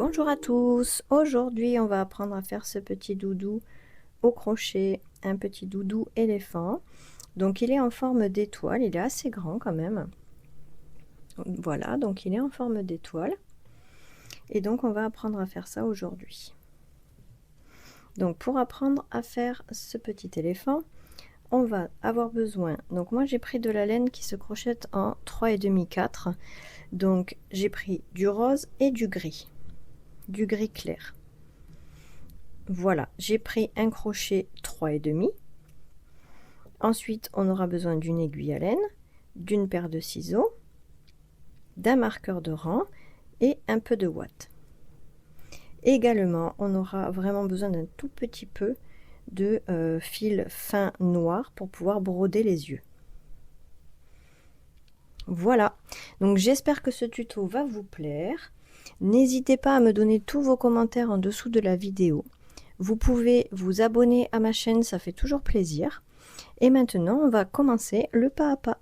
Bonjour à tous, aujourd'hui on va apprendre à faire ce petit doudou au crochet, un petit doudou éléphant. Donc il est en forme d'étoile, il est assez grand quand même. Voilà, donc il est en forme d'étoile. Et donc on va apprendre à faire ça aujourd'hui. Donc pour apprendre à faire ce petit éléphant, on va avoir besoin, donc moi j'ai pris de la laine qui se crochette en 3,5 4. Donc j'ai pris du rose et du gris clair. Voilà, j'ai pris un crochet 3,5. Ensuite, on aura besoin d'une aiguille à laine, d'une paire de ciseaux, d'un marqueur de rang et un peu de ouate. Également, on aura vraiment besoin d'un tout petit peu de fil fin noir pour pouvoir broder les yeux. Voilà, donc j'espère que ce tuto va vous plaire. N'hésitez pas à me donner tous vos commentaires en dessous de la vidéo. Vous pouvez vous abonner à ma chaîne, ça fait toujours plaisir. Et maintenant, on va commencer le pas à pas.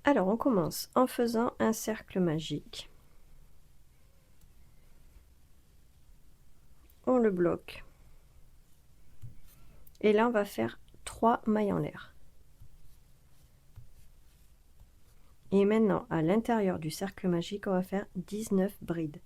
Alors, on commence en faisant un cercle magique. On le bloque. Et là, on va faire 3 mailles en l'air. Et maintenant, à l'intérieur du cercle magique, on va faire 19 brides.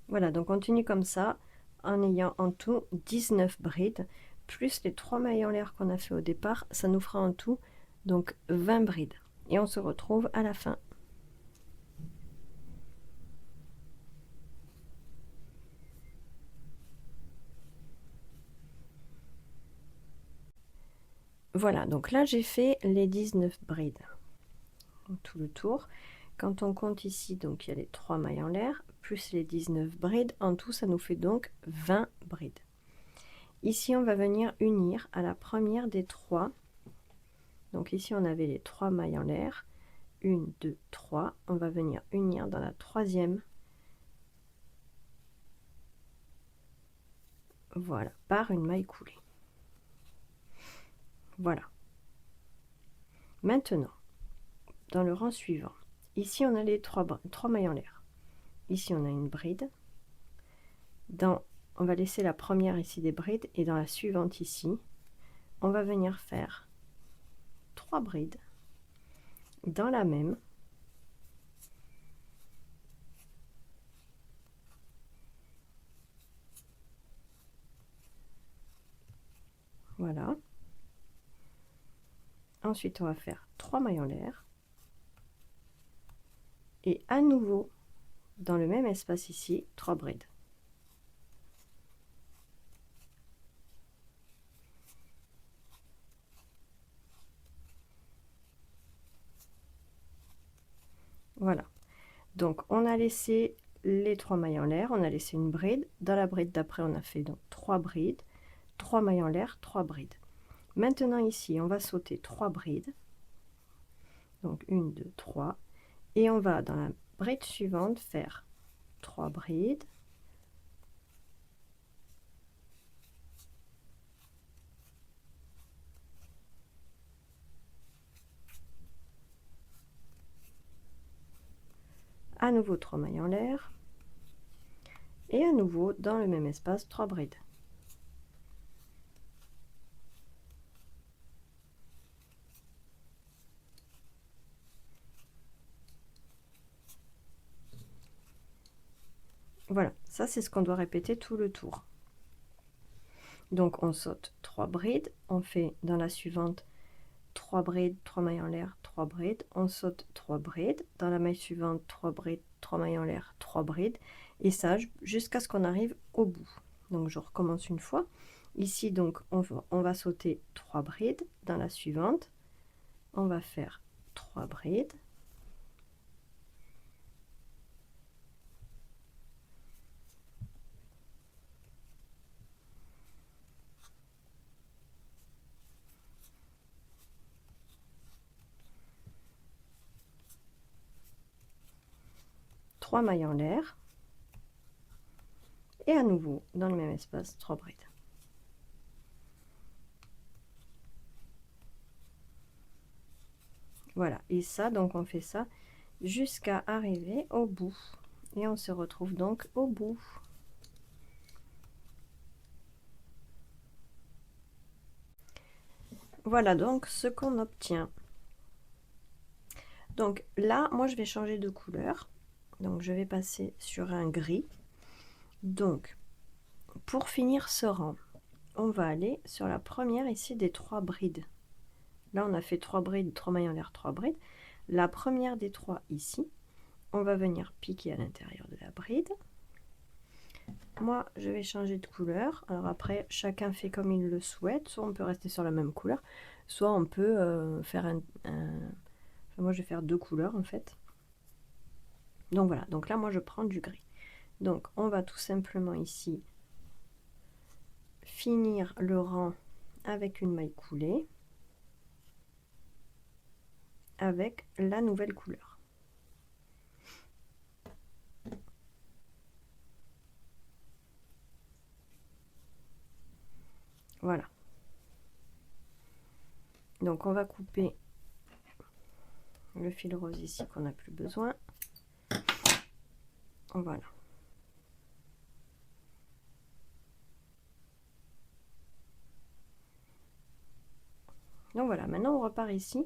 Voilà, donc on continue comme ça, en ayant en tout 19 brides, plus les 3 mailles en l'air qu'on a fait au départ, ça nous fera en tout donc 20 brides. Et on se retrouve à la fin. Voilà, donc là j'ai fait les 19 brides, tout le tour. Quand on compte ici, donc il y a les 3 mailles en l'air, plus les 19 brides, en tout ça nous fait donc 20 brides. Ici on va venir unir à la première des 3. Donc ici on avait les 3 mailles en l'air, 1, 2, 3, on va venir unir dans la troisième, voilà, par une maille coulée. Voilà. Maintenant, dans le rang suivant, ici on a les 3 mailles en l'air. Ici on a une bride. On va laisser la première ici des brides et dans la suivante ici, on va venir faire 3 brides dans la même. Voilà. Ensuite, on va faire 3 mailles en l'air. Et à nouveau, dans le même espace ici, 3 brides. Voilà. Donc, on a laissé les 3 mailles en l'air, on a laissé une bride. Dans la bride d'après, on a fait donc 3 brides, 3 mailles en l'air, 3 brides. Maintenant, ici, on va sauter 3 brides. Donc, 1, 2, 3. Et on va, dans la bride suivante, faire 3 brides. À nouveau 3 mailles en l'air. Et à nouveau, dans le même espace, 3 brides. Voilà, ça c'est ce qu'on doit répéter tout le tour. Donc on saute 3 brides, on fait dans la suivante 3 brides, 3 mailles en l'air, 3 brides, on saute 3 brides, dans la maille suivante 3 brides, 3 mailles en l'air, 3 brides, et ça jusqu'à ce qu'on arrive au bout. Donc je recommence une fois. Ici, donc, on va sauter 3 brides. Dans la suivante, on va faire 3 brides. Trois mailles en l'air. Et à nouveau, dans le même espace, 3 brides. Voilà, et ça, donc on fait ça jusqu'à arriver au bout. Et on se retrouve donc au bout. Voilà donc ce qu'on obtient. Donc là, moi je vais changer de couleur. Donc je vais passer sur un gris. Donc pour finir ce rang, on va aller sur la première ici des 3 brides. Là on a fait 3 brides, 3 mailles en l'air, 3 brides. La première des 3 ici, on va venir piquer à l'intérieur de la bride. Moi je vais changer de couleur. Alors après chacun fait comme il le souhaite, soit on peut rester sur la même couleur, soit on peut faire moi je vais faire 2 couleurs en fait. Donc voilà, donc là moi je prends du gris. Donc on va tout simplement ici finir le rang avec une maille coulée avec la nouvelle couleur. Voilà. Donc on va couper le fil rose ici qu'on n'a plus besoin. Voilà. Donc voilà, maintenant on repart ici.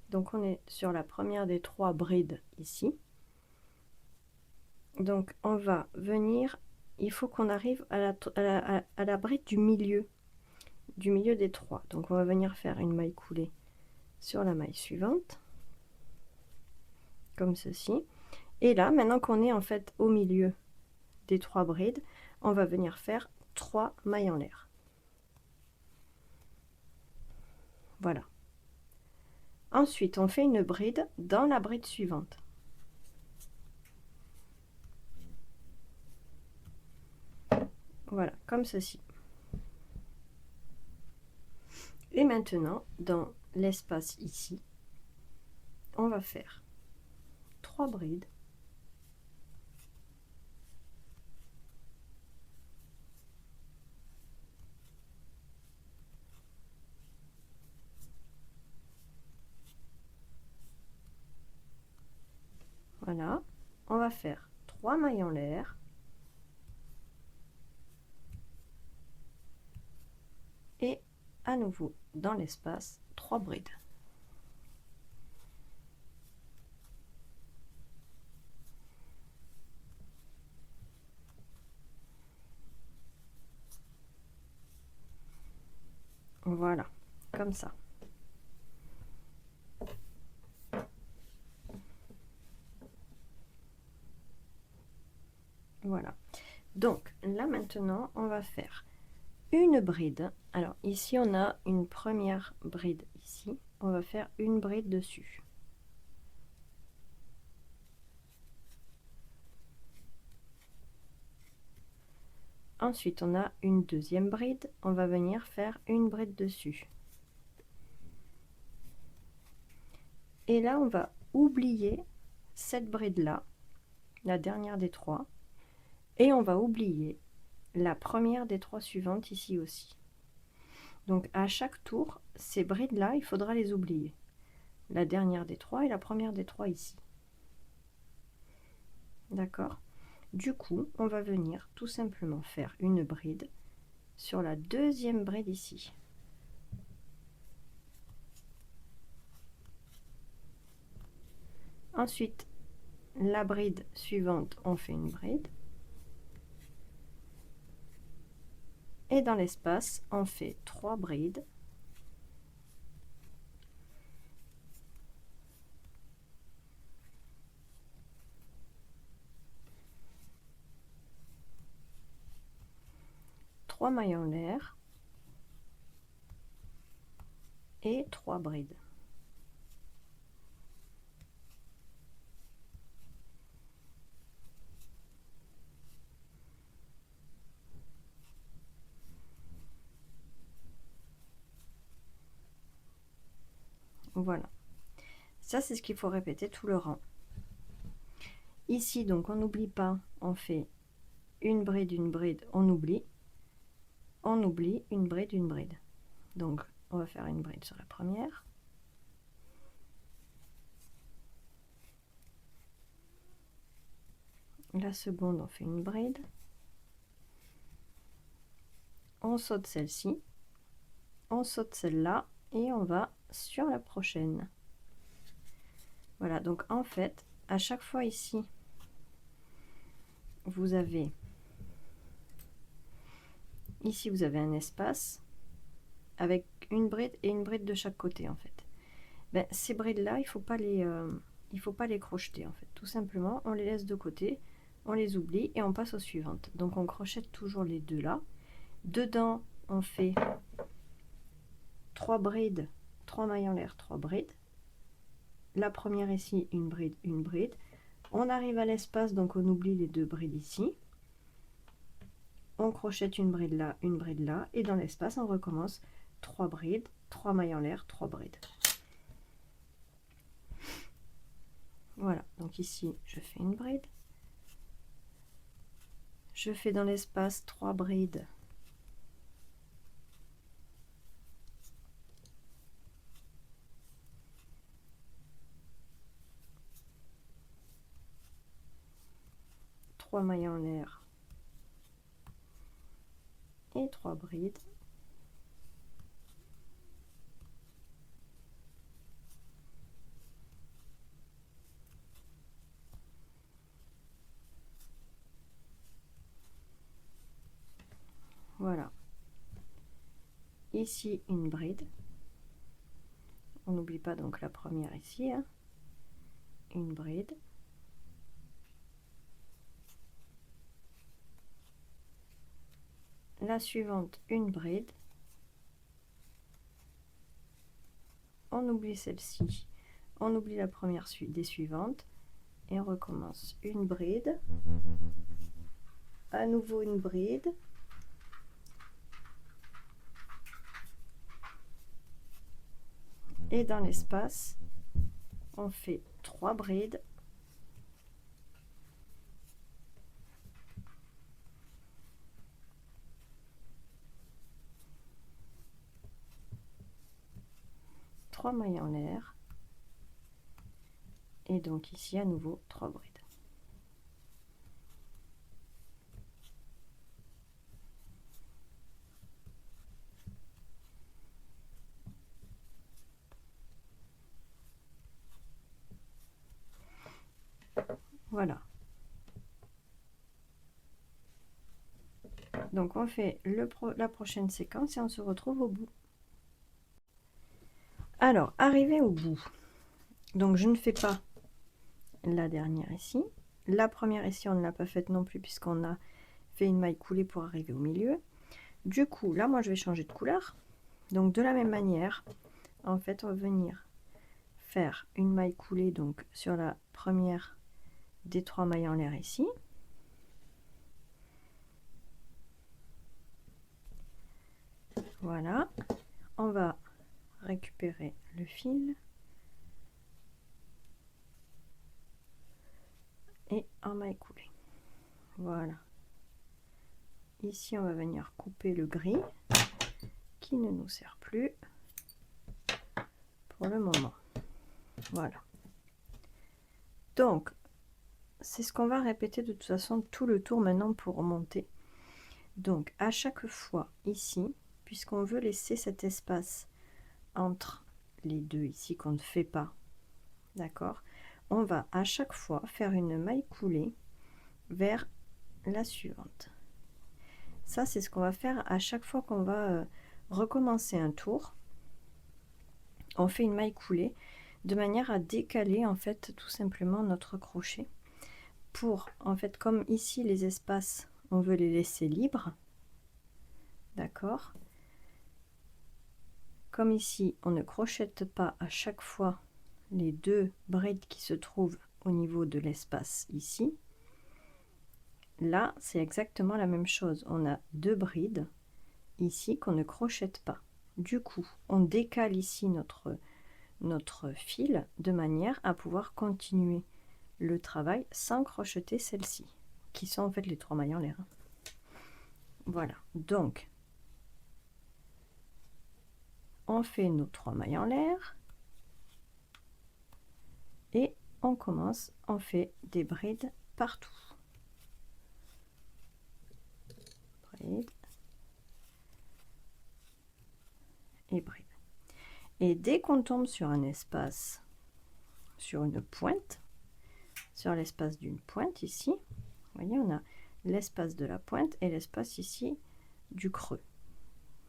Donc on est sur la première des 3 brides ici. Donc on va venir, il faut qu'on arrive à la bride du milieu des 3. Donc on va venir faire une maille coulée sur la maille suivante, comme ceci. Et là, maintenant qu'on est en fait au milieu des 3 brides, on va venir faire 3 mailles en l'air. Voilà. Ensuite, on fait une bride dans la bride suivante. Voilà, comme ceci. Et maintenant, dans l'espace ici, on va faire 3 brides. Voilà, on va faire 3 mailles en l'air. Et à nouveau, dans l'espace, 3 brides. Voilà, comme ça. Voilà. Donc là maintenant, on va faire une bride. Alors ici, on a une première bride ici. On va faire une bride dessus. Ensuite, on a une deuxième bride. On va venir faire une bride dessus. Et là, on va oublier cette bride-là, la dernière des 3. Et on va oublier la première des 3 suivantes ici aussi. Donc à chaque tour, ces brides-là, il faudra les oublier. La dernière des 3 et la première des 3 ici. D'accord? Du coup, on va venir tout simplement faire une bride sur la deuxième bride ici. Ensuite, la bride suivante, on fait une bride. Et dans l'espace, on fait 3 brides. Trois mailles en l'air. et 3 brides. Voilà, ça c'est ce qu'il faut répéter tout le rang. Ici donc on n'oublie pas, on fait une bride, on oublie, une bride. Donc on va faire une bride sur la première, la seconde on fait une bride, on saute celle-ci, on saute celle-là et on va sur la prochaine. Voilà, donc en fait à chaque fois ici vous avez un espace avec une bride et une bride de chaque côté en fait. Ben, ces brides là il faut pas les crocheter en fait, tout simplement on les laisse de côté, on les oublie et on passe aux suivantes. Donc on crochette toujours les deux là, dedans on fait 3 brides, 3 mailles en l'air, 3 brides, la première ici une bride, on arrive à l'espace donc on oublie les 2 brides ici, on crochette une bride là et dans l'espace on recommence 3 brides, 3 mailles en l'air, 3 brides. Voilà, donc ici je fais une bride, je fais dans l'espace 3 brides, mailles en l'air et 3 brides. Voilà, ici une bride, on n'oublie pas donc la première ici, hein. Une bride, la suivante une bride, on oublie celle-ci, on oublie la première des suivantes et on recommence une bride, à nouveau une bride, et dans l'espace on fait 3 brides, mailles en l'air et donc ici à nouveau 3 brides. Voilà, donc on fait la prochaine séquence et on se retrouve au bout. Alors arrivé au bout, donc je ne fais pas la dernière ici, la première ici on ne l'a pas faite non plus puisqu'on a fait une maille coulée pour arriver au milieu. Du coup là moi je vais changer de couleur, donc de la même manière en fait on va venir faire une maille coulée donc sur la première des 3 mailles en l'air ici, voilà, on va récupérer le fil et en maille coulée. Voilà, ici on va venir couper le gris qui ne nous sert plus pour le moment. Voilà, donc c'est ce qu'on va répéter de toute façon tout le tour maintenant pour remonter. Donc à chaque fois ici, puisqu'on veut laisser cet espace entre les deux ici qu'on ne fait pas, d'accord, on va à chaque fois faire une maille coulée vers la suivante. Ça c'est ce qu'on va faire à chaque fois qu'on va recommencer un tour. On fait une maille coulée de manière à décaler en fait tout simplement notre crochet pour en fait, comme ici les espaces on veut les laisser libres, d'accord, Comme ici, on ne crochette pas à chaque fois les 2 brides qui se trouvent au niveau de l'espace ici. Là, c'est exactement la même chose. On a 2 brides ici qu'on ne crochette pas. Du coup, on décale ici notre fil de manière à pouvoir continuer le travail sans crocheter celles-ci, qui sont en fait les 3 mailles en l'air. Voilà, donc on fait nos 3 mailles en l'air et on commence, on fait des brides partout. Bride et bride. Et dès qu'on tombe sur un espace, sur une pointe, sur l'espace d'une pointe ici, vous voyez, on a l'espace de la pointe et l'espace ici du creux.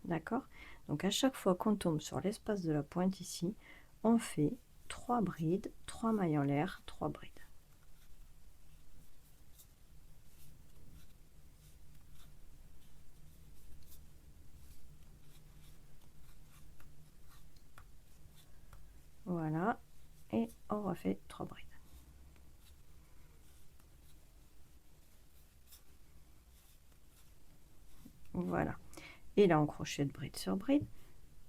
D'accord? Donc à chaque fois qu'on tombe sur l'espace de la pointe ici, on fait 3 brides, 3 mailles en l'air, 3 brides. Voilà, et on refait 3 brides. Voilà. Et là on crochette bride sur bride.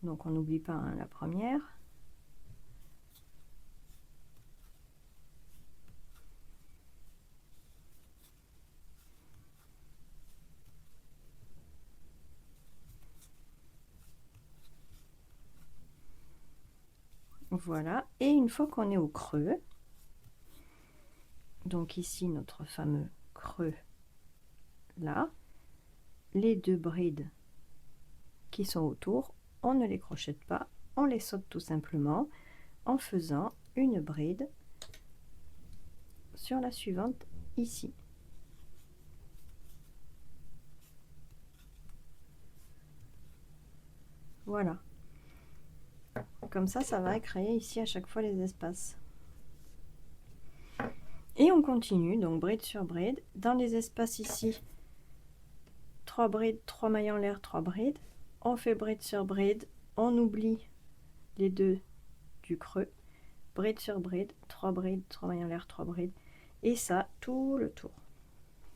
Donc on n'oublie pas hein, la première. Voilà, et une fois qu'on est au creux, donc ici notre fameux creux là, les 2 brides qui sont autour, on ne les crochette pas, on les saute tout simplement en faisant une bride sur la suivante ici. Voilà. Comme ça va créer ici à chaque fois les espaces. Et on continue, donc bride sur bride. Dans les espaces ici, 3 brides, 3 mailles en l'air, 3 brides. On fait bride sur bride, on oublie les 2 du creux. Bride sur bride, 3 brides, 3 mailles en l'air, 3 brides. Et ça, tout le tour.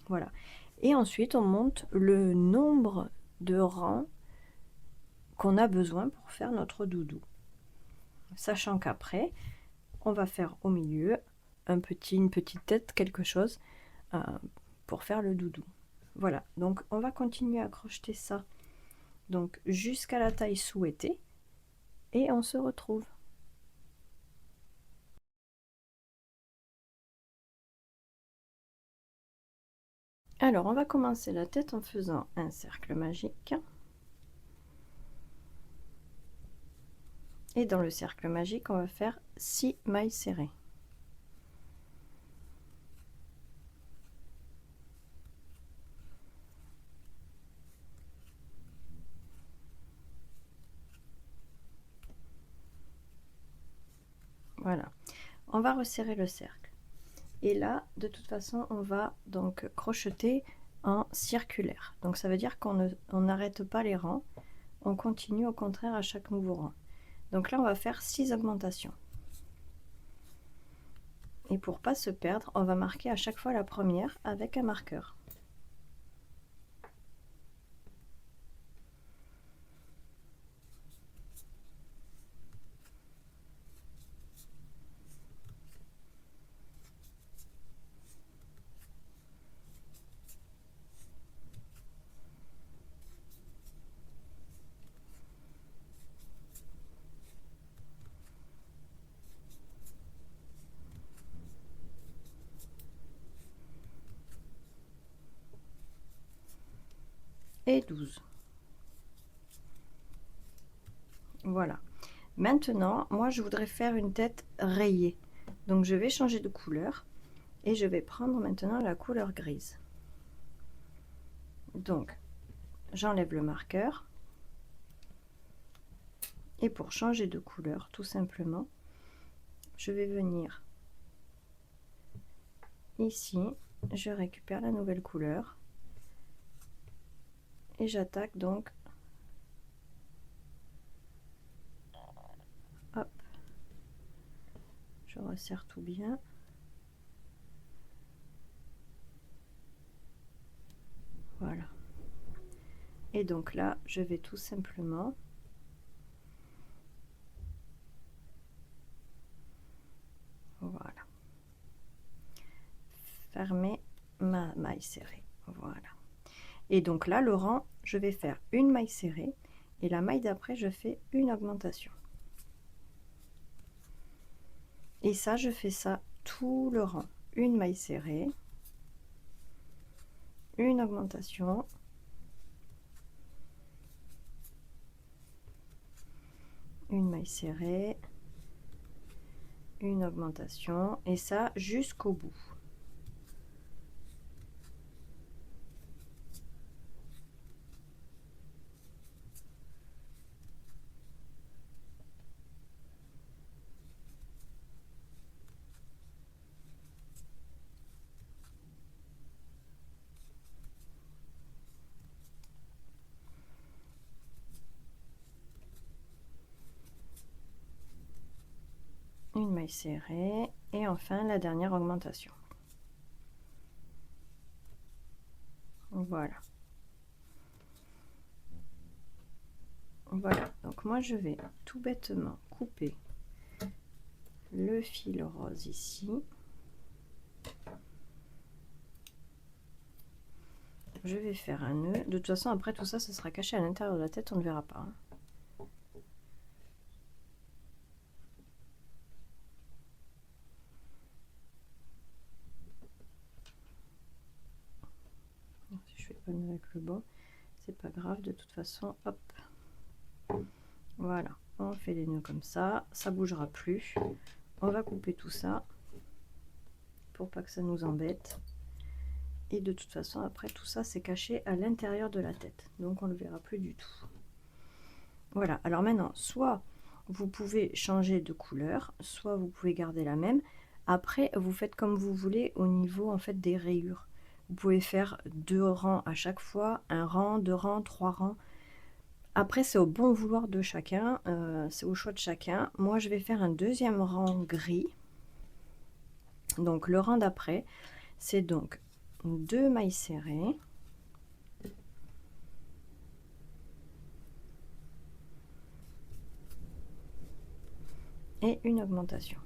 Voilà. Et ensuite, on monte le nombre de rangs qu'on a besoin pour faire notre doudou. Sachant qu'après, on va faire au milieu une petite tête, quelque chose pour faire le doudou. Voilà, donc on va continuer à crocheter ça donc jusqu'à la taille souhaitée et on se retrouve. Alors on va commencer la tête en faisant un cercle magique. Et dans le cercle magique, on va faire 6 mailles serrées. Voilà, on va resserrer le cercle. Et là, de toute façon, on va donc crocheter en circulaire. Donc ça veut dire qu'on n'arrête pas les rangs, on continue au contraire à chaque nouveau rang. Donc là, on va faire 6 augmentations. Et pour pas se perdre, on va marquer à chaque fois la première avec un marqueur. Et 12. Voilà. Maintenant, moi je voudrais faire une tête rayée. Donc je vais changer de couleur et je vais prendre maintenant la couleur grise. Donc j'enlève le marqueur. Et pour changer de couleur, tout simplement, je vais venir ici, je récupère la nouvelle couleur et j'attaque donc Je resserre tout bien. Voilà. Et donc là, je vais tout simplement voilà, fermer ma maille serrée. Voilà. Et donc là, le rang, je vais faire une maille serrée et la maille d'après, je fais une augmentation. Et ça, je fais ça tout le rang. Une maille serrée, une augmentation, une maille serrée, une augmentation, et ça jusqu'au bout. Une maille serrée et enfin la dernière augmentation. Voilà. Voilà, donc moi je vais tout bêtement couper le fil rose ici. Je vais faire un nœud. De toute façon, après tout ça, ça sera caché à l'intérieur de la tête, on ne verra pas. Hein. Si je fais pas le nœud avec le bon, c'est pas grave, de toute façon, hop. Voilà, on fait des nœuds comme ça bougera plus. On va couper tout ça pour pas que ça nous embête. Et de toute façon, après tout ça, c'est caché à l'intérieur de la tête, donc on ne le verra plus du tout. Voilà, alors maintenant, soit vous pouvez changer de couleur, soit vous pouvez garder la même. Après, vous faites comme vous voulez au niveau en fait des rayures. Vous pouvez faire 2 rangs à chaque fois, 1 rang, 2 rangs, 3 rangs. Après, c'est au bon vouloir de chacun, c'est au choix de chacun. Moi, je vais faire un deuxième rang gris. Donc, le rang d'après, c'est donc 2 mailles serrées. Et une augmentation.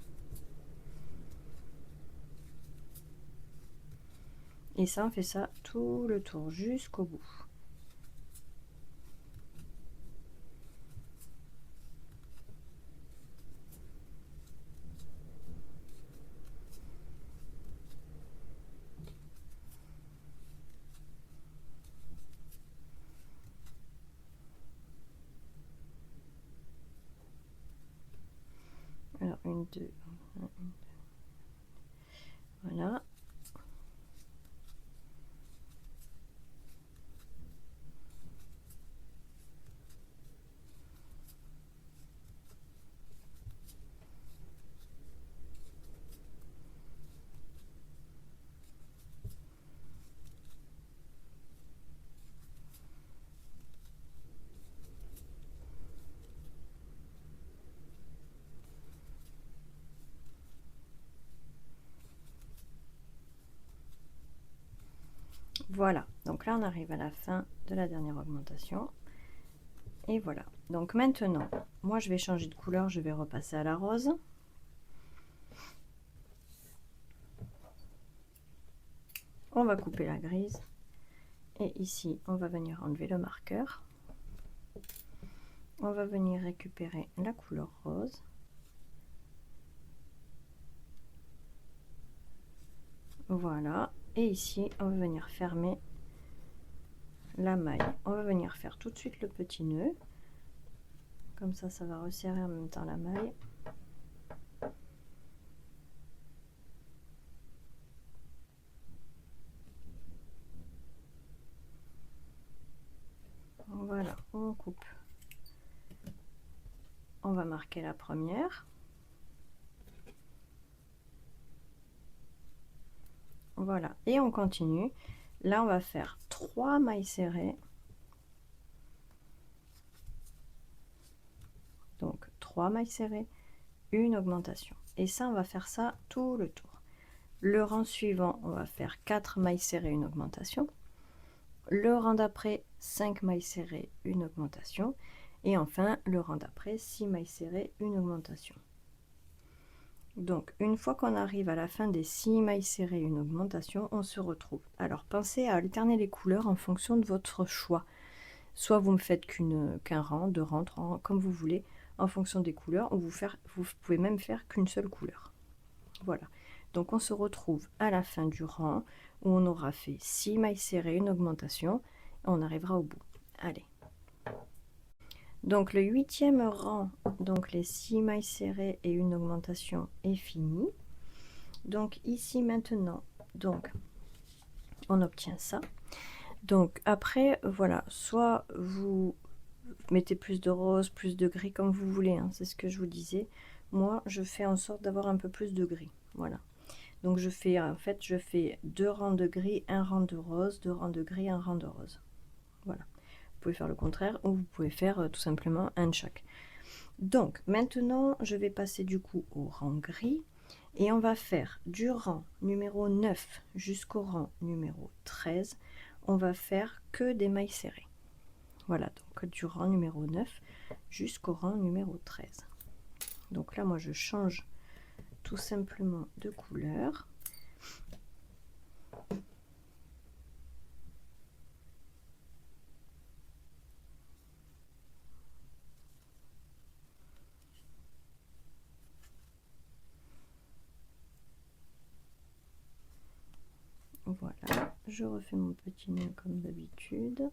Et ça, on fait ça tout le tour jusqu'au bout. Alors, 1, 2, voilà. Voilà, donc là on arrive à la fin de la dernière augmentation. Et voilà, donc maintenant, moi je vais changer de couleur, je vais repasser à la rose. On va couper la grise. Et ici, on va venir enlever le marqueur. On va venir récupérer la couleur rose. Voilà, et ici, on va venir fermer la maille. On va venir faire tout de suite le petit nœud. Comme ça, ça va resserrer en même temps la maille. Voilà, on coupe. On va marquer la première. Voilà, et on continue. Là, on va faire 3 mailles serrées. Donc 3 mailles serrées, une augmentation. Et ça, on va faire ça tout le tour. Le rang suivant, on va faire 4 mailles serrées, une augmentation. Le rang d'après, 5 mailles serrées, une augmentation. Et enfin, le rang d'après, 6 mailles serrées, une augmentation. Donc, une fois qu'on arrive à la fin des 6 mailles serrées, une augmentation, on se retrouve. Alors, pensez à alterner les couleurs en fonction de votre choix. Soit vous ne faites qu'un rang, 2 rangs, 3 rangs, comme vous voulez, en fonction des couleurs, ou vous pouvez même faire qu'une seule couleur. Voilà. Donc, on se retrouve à la fin du rang, où on aura fait 6 mailles serrées, une augmentation, et on arrivera au bout. Allez. Donc le 8e rang, donc les 6 mailles serrées et une augmentation est fini. Donc ici maintenant, donc on obtient ça. Donc après, voilà, soit vous mettez plus de rose, plus de gris comme vous voulez, hein, c'est ce que je vous disais. Moi, je fais en sorte d'avoir un peu plus de gris, voilà. Donc je fais, en fait, je fais 2 rangs de gris, un rang de rose, 2 rangs de gris, un rang de rose. Voilà. Vous pouvez faire le contraire ou vous pouvez faire tout simplement un de chaque. Donc maintenant je vais passer du coup au rang gris et on va faire du rang numéro 9 jusqu'au rang numéro 13, on va faire que des mailles serrées. Voilà, donc du rang numéro 9 jusqu'au rang numéro 13. Donc là moi je change tout simplement de couleur. Voilà, je refais mon petit nœud comme d'habitude.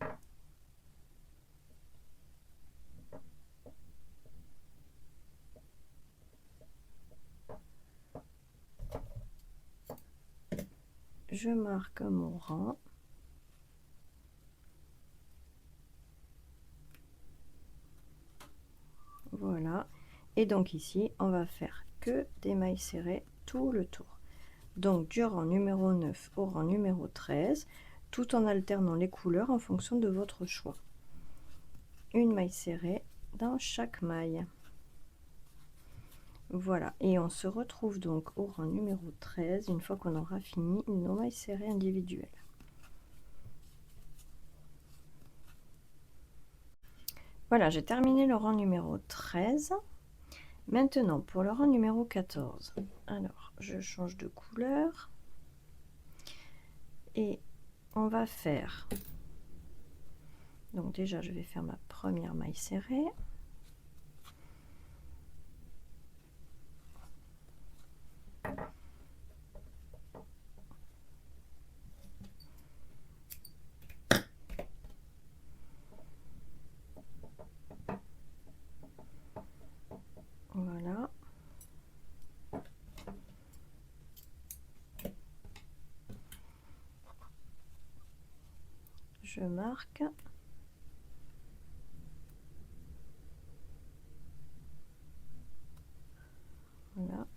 Je marque mon rang. Voilà. Et donc ici, on va faire que des mailles serrées tout le tour. Donc du rang numéro 9 au rang numéro 13, tout en alternant les couleurs en fonction de votre choix. Une maille serrée dans chaque maille. Voilà, et on se retrouve donc au rang numéro 13 une fois qu'on aura fini nos mailles serrées individuelles. Voilà, j'ai terminé le rang numéro 13. Maintenant, pour le rang numéro 14, alors je change de couleur et on va faire, donc déjà je vais faire ma première maille serrée. Voilà. Je marque. Voilà.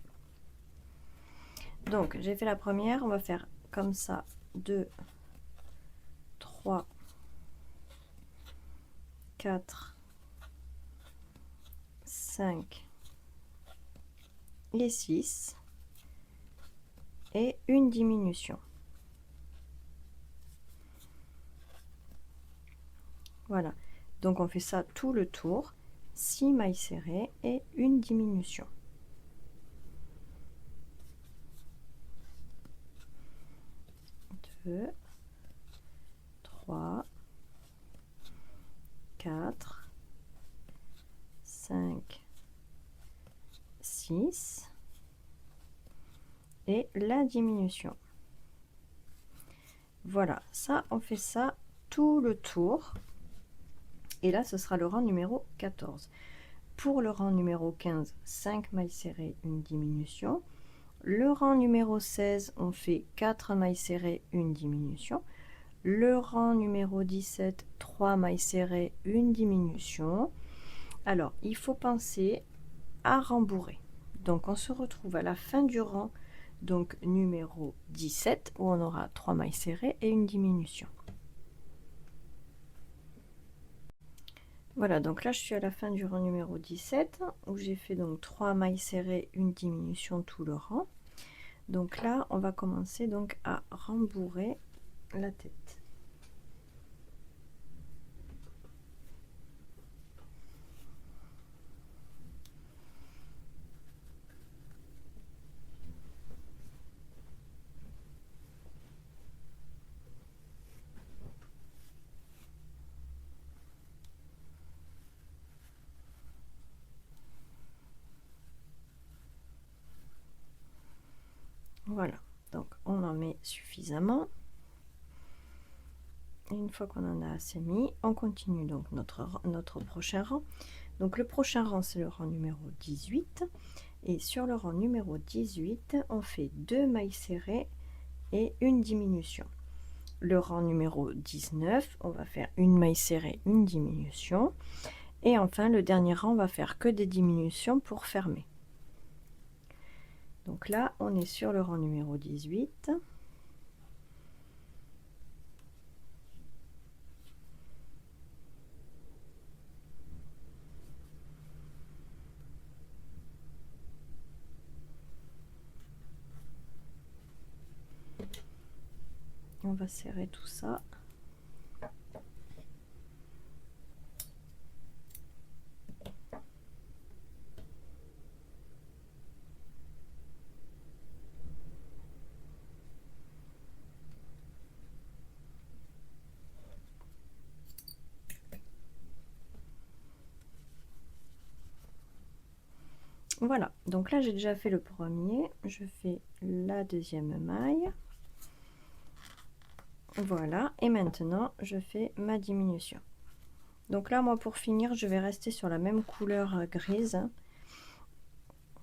Donc j'ai fait la première, on va faire comme ça 2, 3, 4, 5 et 6 et une diminution. Voilà, donc on fait ça tout le tour, 6 mailles serrées et une diminution. Deux, 3, 4, 5, 6 et la diminution. Voilà, ça on fait ça tout le tour. Et là, ce sera le rang numéro 14. Pour le rang numéro 15, 5 mailles serrées, une diminution. Le rang numéro 16, on fait 4 mailles serrées, une diminution. Le rang numéro 17, 3 mailles serrées, une diminution. Alors, il faut penser à rembourrer. Donc, on se retrouve à la fin du rang, donc numéro 17, où on aura 3 mailles serrées et une diminution. Voilà, donc là je suis à la fin du rang numéro 17 où j'ai fait donc 3 mailles serrées, une diminution tout le rang. Donc là on va commencer donc à rembourrer la tête. Voilà, donc on en met suffisamment. Et une fois qu'on en a assez mis, on continue donc notre prochain rang. Donc le prochain rang, c'est le rang numéro 18. Et sur le rang numéro 18, on fait 2 mailles serrées et une diminution. Le rang numéro 19, on va faire une maille serrée, une diminution. Et enfin, le dernier rang, on va faire que des diminutions pour fermer. Donc là, on est sur le rang numéro 18. On va serrer tout ça. Voilà, donc là j'ai déjà fait le premier, je fais la deuxième maille. Voilà, et maintenant je fais ma diminution. Donc là moi pour finir je vais rester sur la même couleur grise.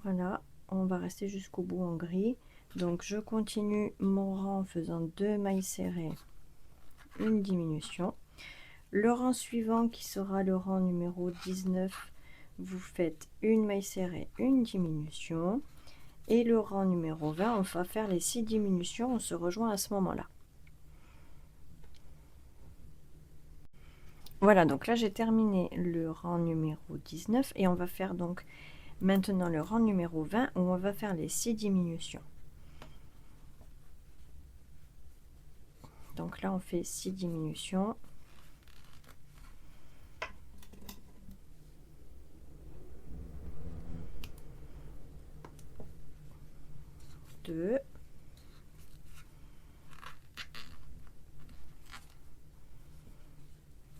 Voilà, on va rester jusqu'au bout en gris. Donc je continue mon rang en faisant 2 mailles serrées, une diminution. Le rang suivant qui sera le rang numéro 19, vous faites une maille serrée, une diminution. Et le rang numéro 20, on va faire les 6 diminutions, on se rejoint à ce moment-là. Voilà, donc là j'ai terminé le rang numéro 19 et on va faire donc maintenant le rang numéro 20 où on va faire les 6 diminutions. Donc là on fait 6 diminutions. 2,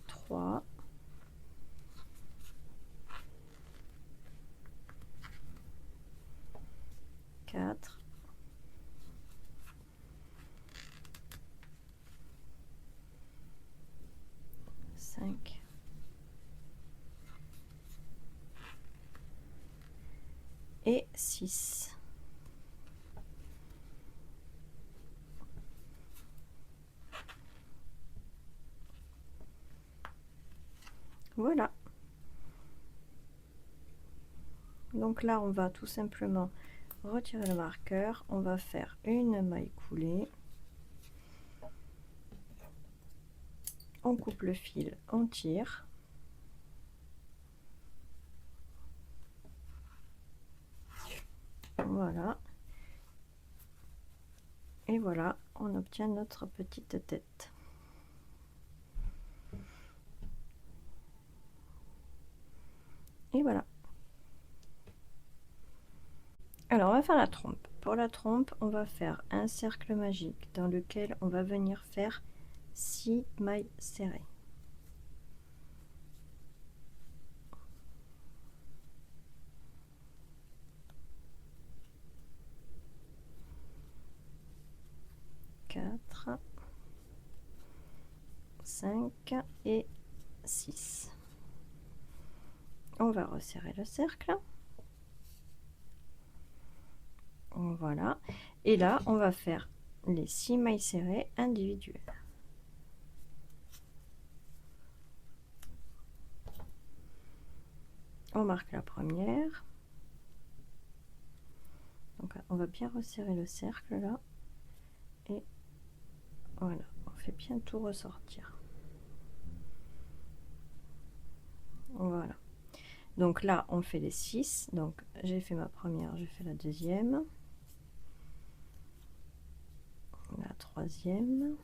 3, 4, 5 et 6. Voilà. Donc là, on va tout simplement retirer le marqueur. On va faire une maille coulée. On coupe le fil, on tire. Voilà. Et voilà, on obtient notre petite tête. Et voilà. Alors, on va faire la trompe. Pour la trompe, on va faire un cercle magique dans lequel on va venir faire 6 mailles serrées. Quatre, 5 et 6. On va resserrer le cercle. Voilà. Et là, on va faire les 6 mailles serrées individuelles. On marque la première. Donc, on va bien resserrer le cercle là. Et voilà, on fait bien tout ressortir. Voilà. Donc là, on fait les 6. Donc j'ai fait ma première, j'ai fait la deuxième, la troisième,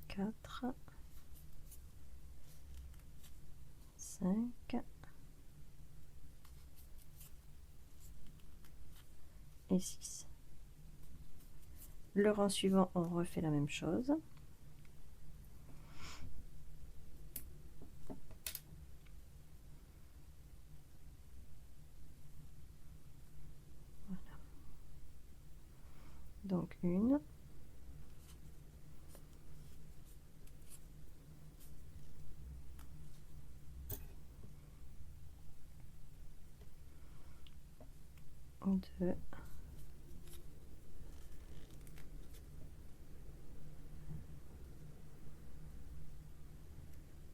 4, 5 et 6. Le rang suivant, on refait la même chose. Voilà. Donc une, deux,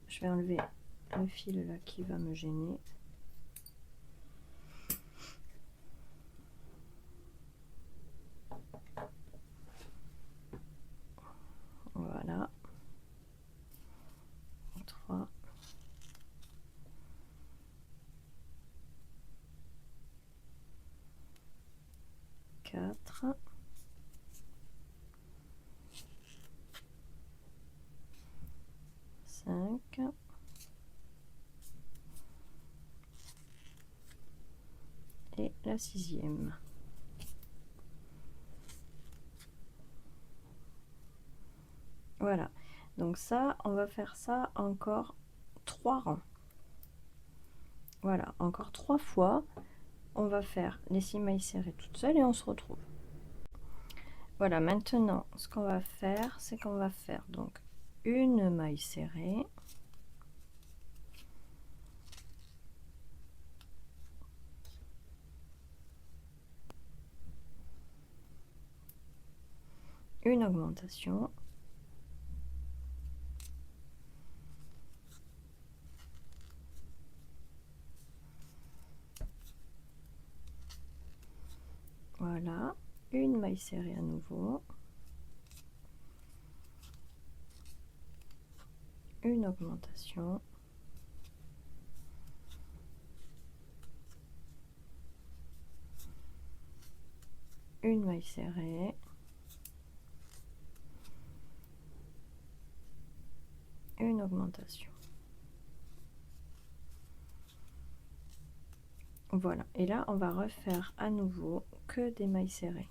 je vais enlever le fil là qui va me gêner. Voilà. 3, 4, 5 et la sixième. Voilà, donc ça, on va faire ça encore 3 rangs. Voilà, encore 3 fois. On va faire les 6 mailles serrées toutes seules et on se retrouve. Voilà, maintenant, ce qu'on va faire, c'est qu'on va faire donc une maille serrée, une augmentation, voilà, une maille serrée à nouveau, une augmentation, une maille serrée, une augmentation. Voilà, et là on va refaire à nouveau que des mailles serrées.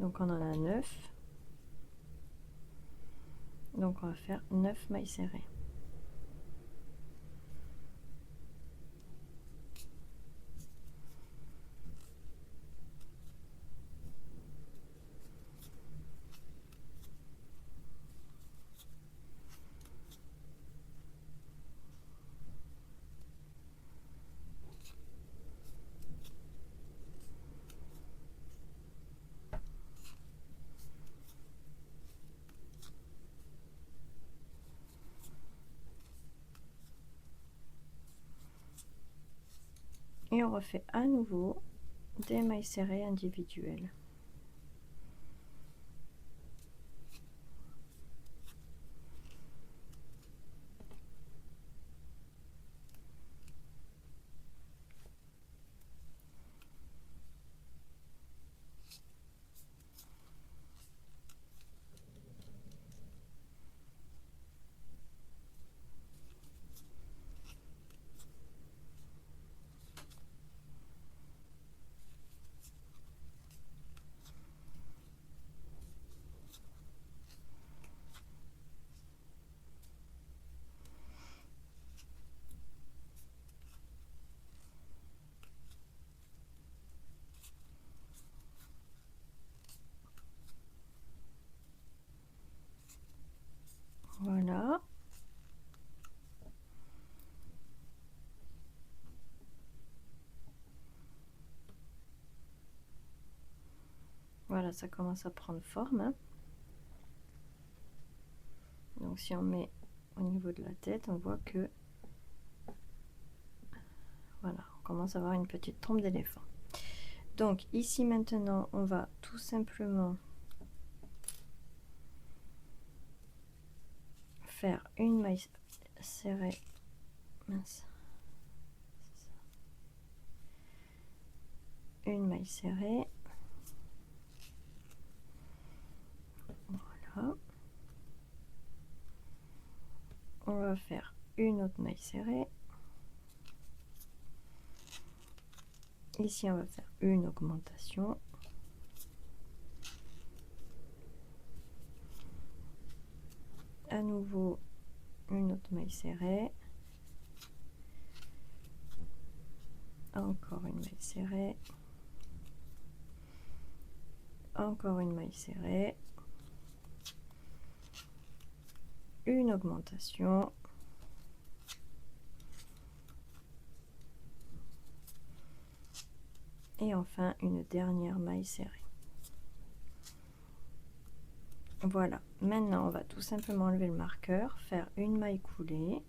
Donc on en a 9. Donc on va faire 9 mailles serrées. Et on refait à nouveau des mailles serrées individuelles. Voilà. Voilà, ça commence à prendre forme, hein. Donc si on met au niveau de la tête, on voit que voilà, on commence à avoir une petite trompe d'éléphant. Donc ici maintenant, on va tout simplement faire une maille serrée, mince, une maille serrée, voilà, on va faire une autre maille serrée, ici on va faire une augmentation, à nouveau une autre maille serrée, encore une maille serrée, encore une maille serrée, une augmentation, et enfin une dernière maille serrée. Voilà, maintenant on va tout simplement enlever le marqueur, faire une maille coulée,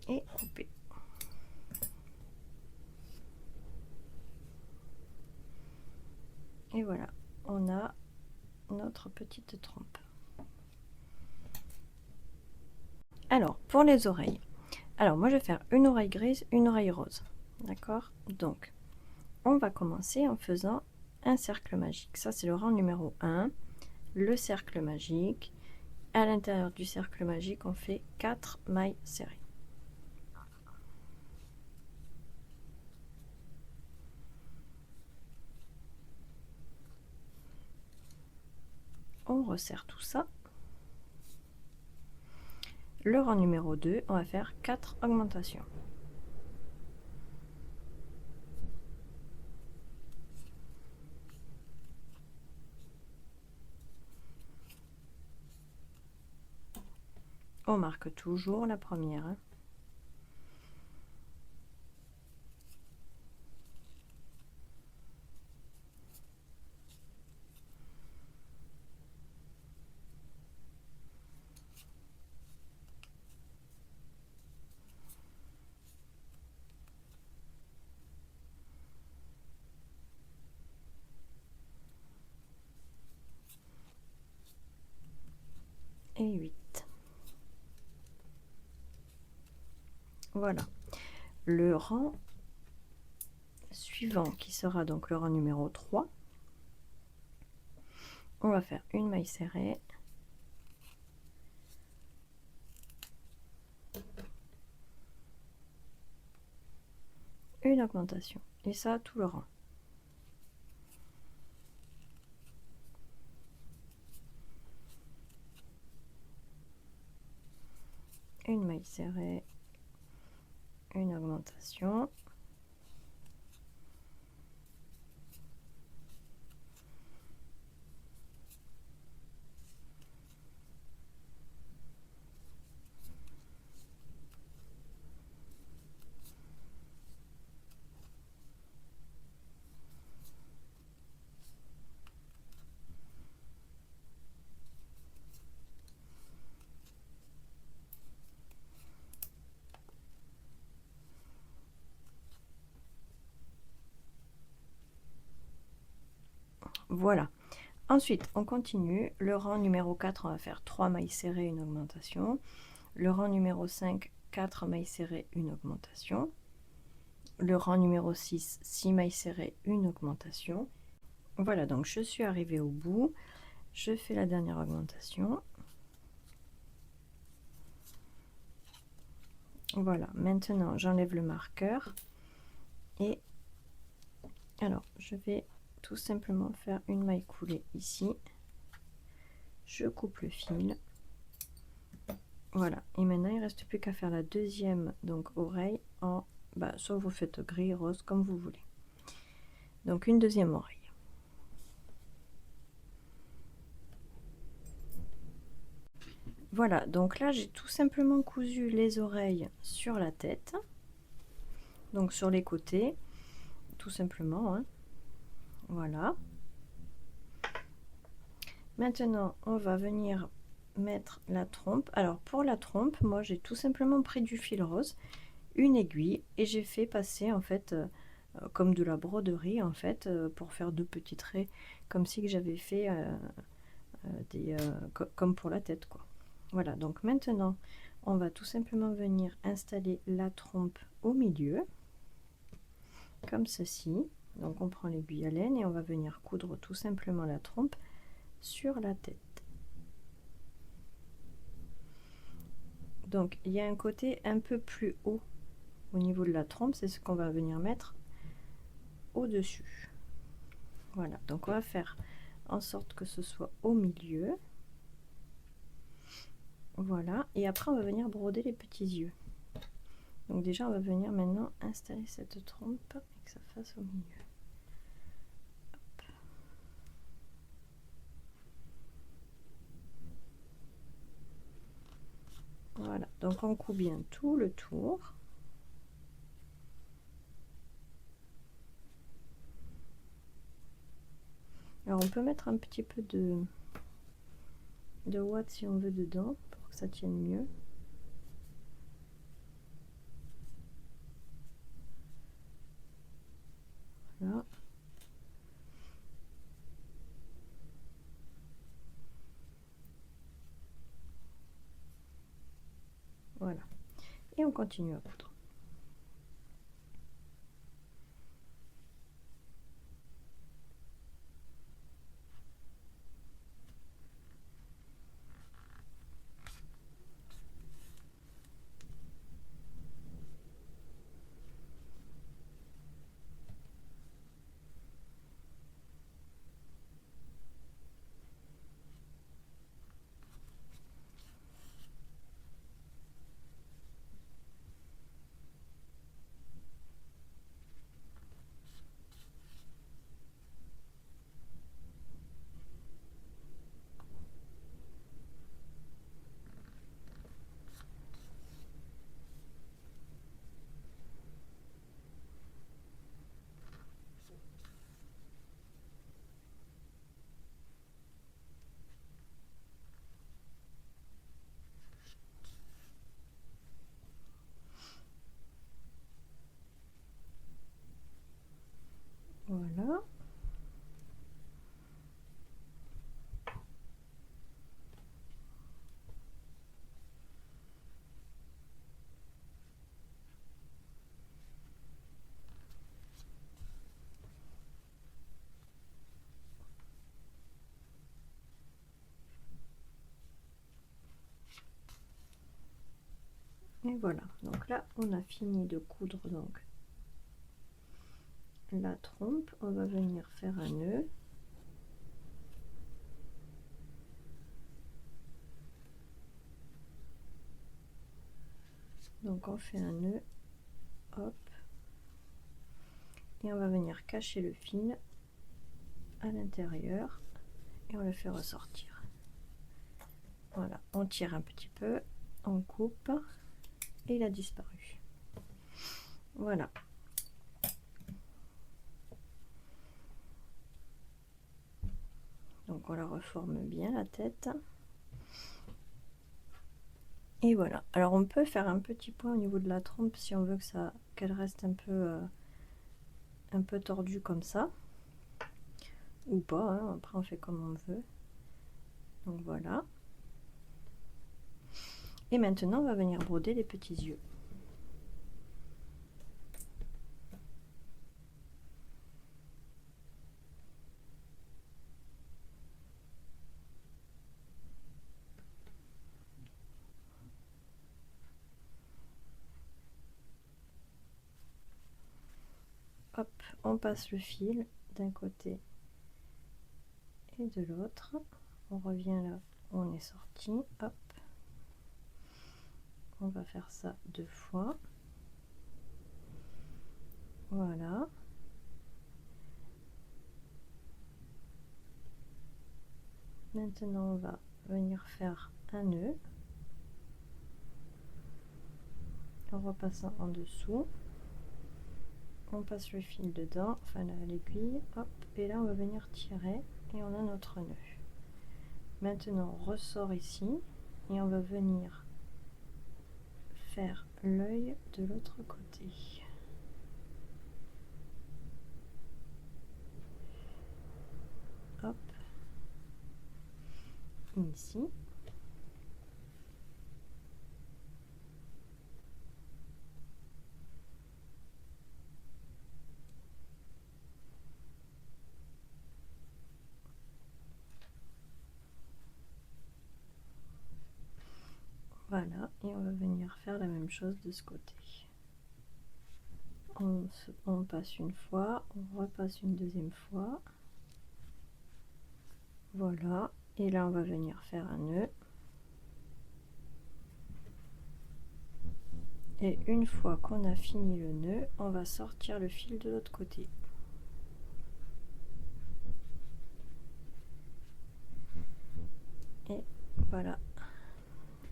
et couper. Et voilà, on a notre petite trompe. Alors, pour les oreilles. Alors, moi je vais faire une oreille grise, une oreille rose. D'accord? Donc, on va commencer en faisant un cercle magique. Ça, c'est le rang numéro 1. Le cercle magique. À l'intérieur du cercle magique, on fait 4 mailles serrées. On resserre tout ça. Le rang numéro 2, on va faire 4 augmentations. On marque toujours la première. Hein. Et 8. Voilà. Le rang suivant qui sera donc le rang numéro 3. On va faire une maille serrée. Une augmentation. Et ça, tout le rang. Une maille serrée. Une augmentation. Voilà. Ensuite, on continue. Le rang numéro 4, on va faire 3 mailles serrées, une augmentation. Le rang numéro 5, 4 mailles serrées, une augmentation. Le rang numéro 6, 6 mailles serrées, une augmentation. Voilà, donc je suis arrivée au bout. Je fais la dernière augmentation. Voilà, maintenant j'enlève le marqueur. Et alors, je vais tout simplement faire une maille coulée ici. Je coupe le fil. Voilà, et maintenant il ne reste plus qu'à faire la deuxième donc oreille en soit vous faites gris, rose, comme vous voulez. Donc une deuxième oreille. Voilà, donc là j'ai tout simplement cousu les oreilles sur la tête, donc sur les côtés, tout simplement. Hein. Voilà. Maintenant on va venir mettre la trompe. Alors pour la trompe, moi j'ai tout simplement pris du fil rose, une aiguille, et j'ai fait passer en fait comme de la broderie en fait pour faire deux petits traits, comme si j'avais fait comme pour la tête, quoi. Voilà, donc maintenant on va tout simplement venir installer la trompe au milieu, comme ceci. Donc on prend l'aiguille à laine et on va venir coudre tout simplement la trompe sur la tête. Donc il y a un côté un peu plus haut au niveau de la trompe, c'est ce qu'on va venir mettre au-dessus. Voilà, donc on va faire en sorte que ce soit au milieu. Voilà, et après on va venir broder les petits yeux. Donc déjà on va venir maintenant installer cette trompe et que ça fasse au milieu. Hop. Voilà, donc on coud bien tout le tour. Alors on peut mettre un petit peu de ouate si on veut dedans pour que ça tienne mieux. Voilà. Voilà. Et on continue à coudre. Voilà. Et voilà, donc là on a fini de coudre donc la trompe. On va venir faire un nœud. Donc on fait un nœud, hop, et on va venir cacher le fil à l'intérieur et on le fait ressortir. Voilà, on tire un petit peu, on coupe et il a disparu. Voilà. Donc on la reforme bien la tête. Et voilà. Alors on peut faire un petit point au niveau de la trompe si on veut que ça qu'elle reste un peu tordue comme ça. Ou pas, hein. Après on fait comme on veut. Donc voilà. Et maintenant on va venir broder les petits yeux. Hop, on passe le fil d'un côté et de l'autre. On revient là où on est sorti. Hop. On va faire ça 2 fois. Voilà. Maintenant, on va venir faire un nœud en repassant en dessous. On passe le fil dedans, enfin l'aiguille, hop, et là on va venir tirer et on a notre nœud. Maintenant, on ressort ici et on va venir faire l'œil de l'autre côté. Hop. ici. Voilà, et on va venir faire la même chose de ce côté. On passe une fois, on repasse une deuxième fois. Voilà, et là on va venir faire un nœud. Et une fois qu'on a fini le nœud, on va sortir le fil de l'autre côté. Et voilà.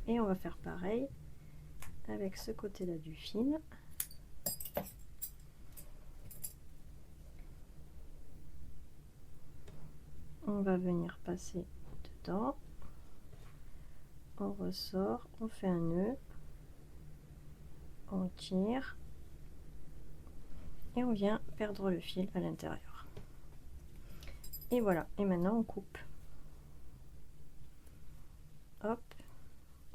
Et on va faire pareil avec ce côté-là du fil. On va venir passer dedans. On ressort, on fait un nœud. On tire. Et on vient perdre le fil à l'intérieur. Et voilà. Et maintenant on coupe. Hop.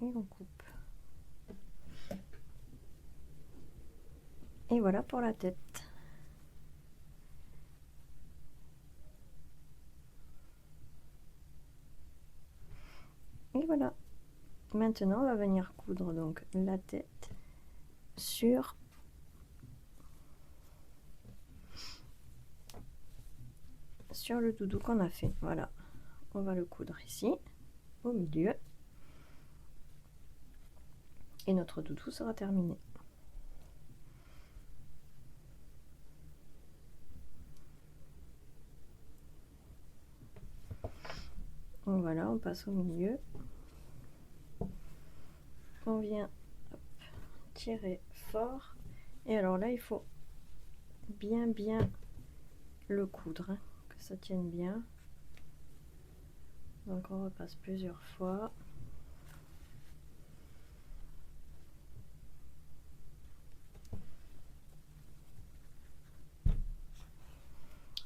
Et on coupe. Et voilà pour la tête. Et voilà. Maintenant, on va venir coudre donc la tête sur le doudou qu'on a fait. Voilà. On va le coudre ici, au milieu. Et notre doudou sera terminé. Donc voilà, on passe au milieu. On vient tirer fort. Et alors là, il faut bien le coudre, hein, que ça tienne bien. Donc on repasse plusieurs fois.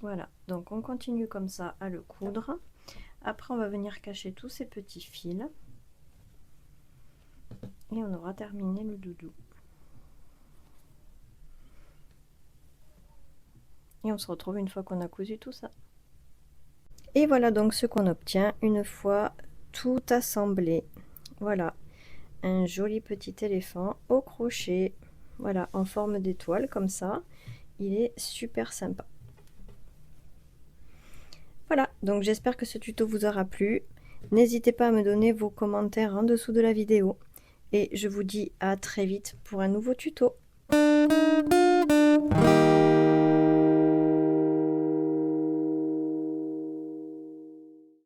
Voilà, donc on continue comme ça à le coudre. Après on va venir cacher tous ces petits fils. Et on aura terminé le doudou. Et on se retrouve une fois qu'on a cousu tout ça. Et voilà donc ce qu'on obtient une fois tout assemblé. Voilà, un joli petit éléphant au crochet. Voilà, en forme d'étoile comme ça. Il est super sympa. Voilà, donc j'espère que ce tuto vous aura plu. N'hésitez pas à me donner vos commentaires en dessous de la vidéo. Et je vous dis à très vite pour un nouveau tuto.